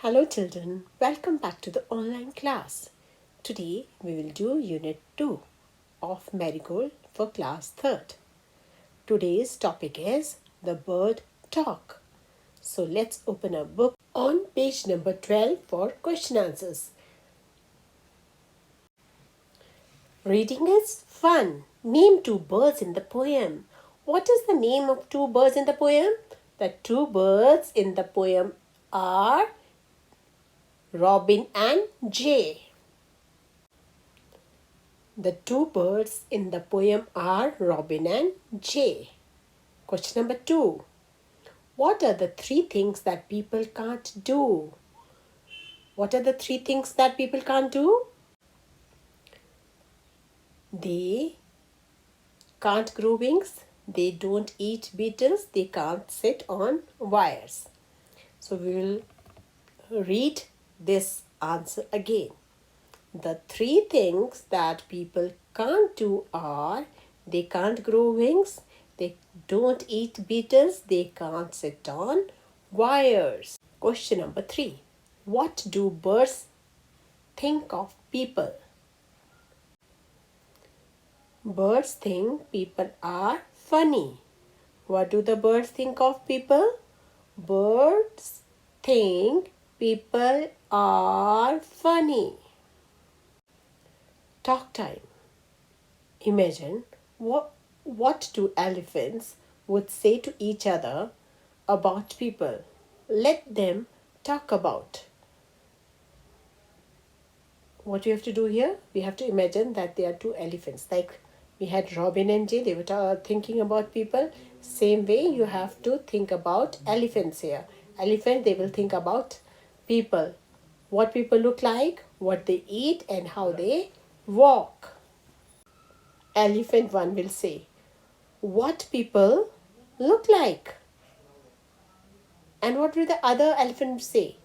Hello children, welcome back to the online class. Today we will do Unit 2 of Marigold for class 3rd. Today's topic is the bird talk. So let's open a book on page number 12 for question answers. Reading is fun. Name two birds in the poem. What is the name of two birds in the poem? The two birds in the poem are Robin and Jay. The two birds in the poem are Robin and Jay. Question number 2. What are the three things that people can't do? What are the three things that people can't do? They can't grow wings, they don't eat beetles, they can't sit on wires. So we will read this answer again. The three things that people can't do are they can't grow wings, they don't eat beetles, they can't sit on wires. Question number 3. What do birds think of people? Birds think people are funny. What do the birds think of people? Birds think people are funny. Talk time. Imagine what two elephants would say to each other about people. Let them talk about. What we have to do here? We have to imagine that there are two elephants. Like we had Robin and Jay, they were thinking about people. Same way you have to think about elephants here. Elephant, they will think about people. What people look like, what they eat and how they walk. Elephant one will say, what people look like. And what will the other elephant say?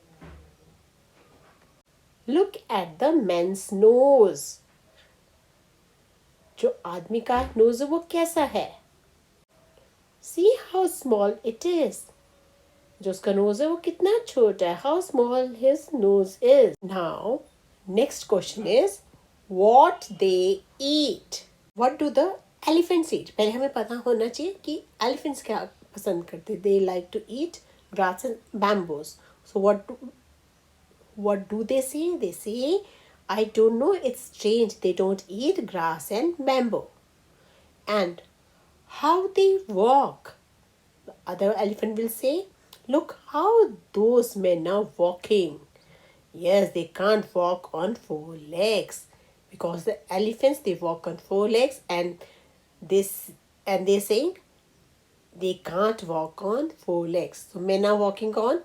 Look at the man's nose. जो आदमी का nose है वो कैसा है? See how small it is. जो उसका nose है वो कितना छोटा है. How small his nose is. Now, next question is what they eat. What do the elephants eat? पहले हमें पता होना चाहिए कि elephants क्या पसंद करते. They like to eat grass and bamboos. So what do they say? They say, I don't know, it's strange. They don't eat grass and bamboo. And how they walk. The other elephant will say, look how those men are walking. Yes, they can't walk on four legs. Because the elephants, they walk on four legs and they say they can't walk on four legs. So men are walking on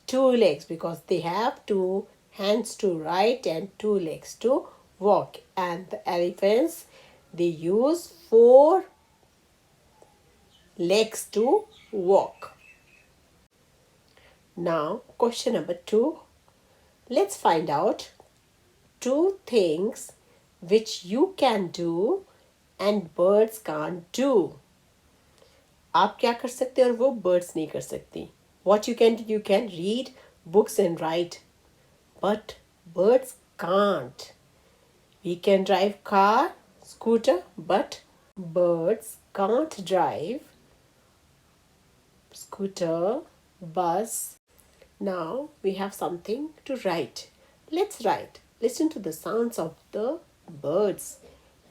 two legs because they have two hands to write and two legs to walk. And the elephants, they use four legs to walk. Now, question number 2. Let's find out two things which you can do and birds can't do. आप क्या कर सकते और वो birds नहीं कर सकती. What you can do, you can read books and write. But birds can't. We can drive car, scooter, but birds can't drive scooter, bus. Now we have something to write. Let's write. Listen to the sounds of the birds.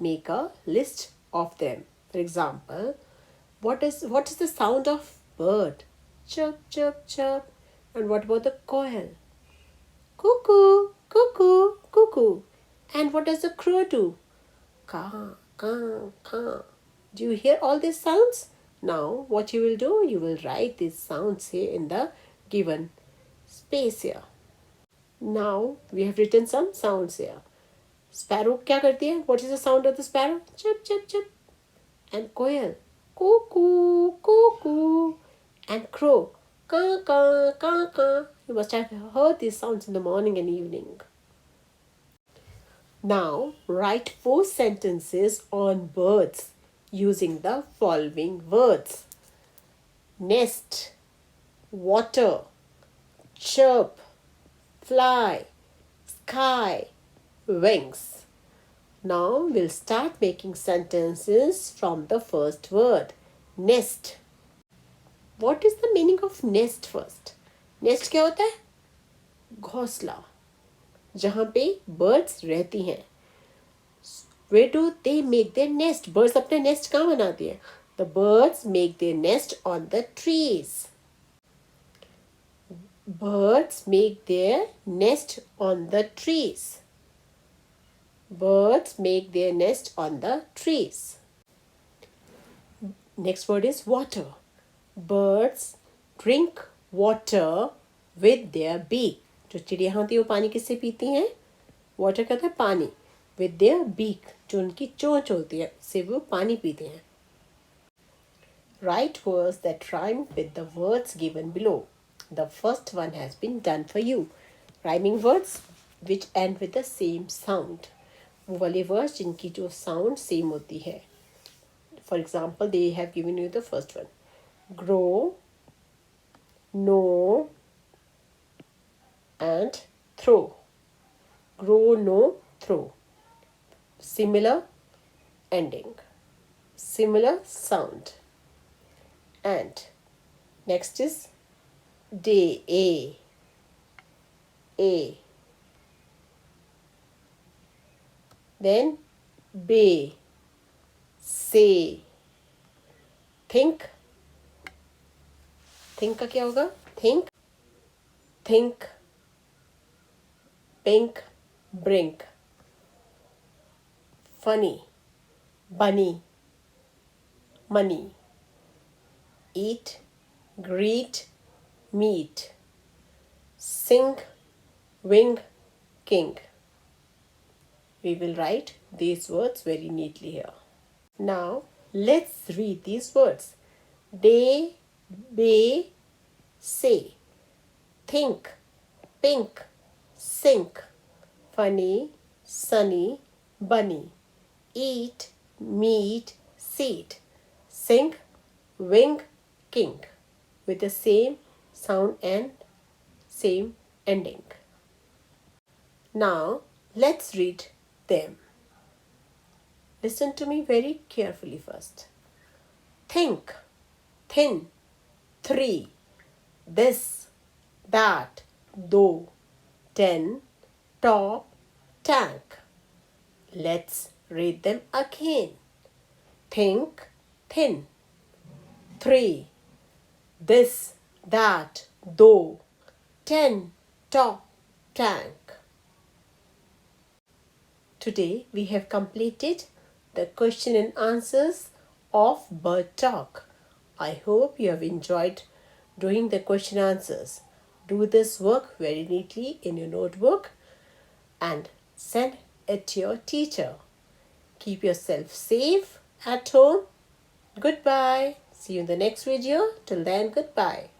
Make a list of them. For example, what is the sound of bird? Chirp, chirp, chirp. And what about the quail? Cuckoo, cuckoo, cuckoo. And what does the crow do? Caw, caw, caw. Do you hear all these sounds? Now, what you will do? You will write these sounds here in the given space here. Now, we have written some sounds here. Sparrow क्या करती है? What is the sound of the sparrow? Chip, chip, chip. And quail? Cuckoo, cuckoo. And crow? Caw, caw, caw, caw. You must have heard these sounds in the morning and evening. Now, write 4 sentences on birds using the following words. Nest, water, chirp, fly, sky, wings. Now we'll start making sentences from the first word, nest. What is the meaning of nest first? Nest क्या होता है? घोंसला, जहाँ पे birds रहती हैं. Where do they make their nest? Birds अपने nest कहाँ बनाती हैं? The birds make their nest on the trees. Birds make their nest on the trees. Birds make their nest on the trees. Next word is water. Birds drink water with their beak. जो चिड़िया होती है वो पानी किससे पीती हैं? Water कहता है पानी. With their beak, जो उनकी चोंच होती है उससे वो पानी पीते हैं. Write words that rhyme with the words given below. The first one has been done for you. Rhyming words which end with the same sound. वो वाले words जिनकी जो sound same होती है. For example, they have given you the first one. Grow, know, and throw. Grow, know, throw. Similar ending. Similar sound. And next is day, A. A. Then bay, say. Think. Think का क्या होगा? Think. Think. Pink, brink. Funny, bunny, money. Eat, greet, meet. Sing, wing, king. We will write these words very neatly here. Now, let's read these words. Day, bay, say. Think, pink, sink. Funny, sunny, bunny. Eat, meet, seat. Sing, wing, king. With the same sound and same ending. Now, let's read them. Listen to me very carefully first. Think, thin, three, this, that, though, 10, top, tank. Let's read them again. Think, thin, three, this, that, though, 10, top, tank. Today we have completed the question and answers of bird talk. I hope you have enjoyed doing the question answers. Do this work very neatly in your notebook and send it to your teacher. Keep yourself safe at home. Goodbye. See you in the next video. Till then, goodbye.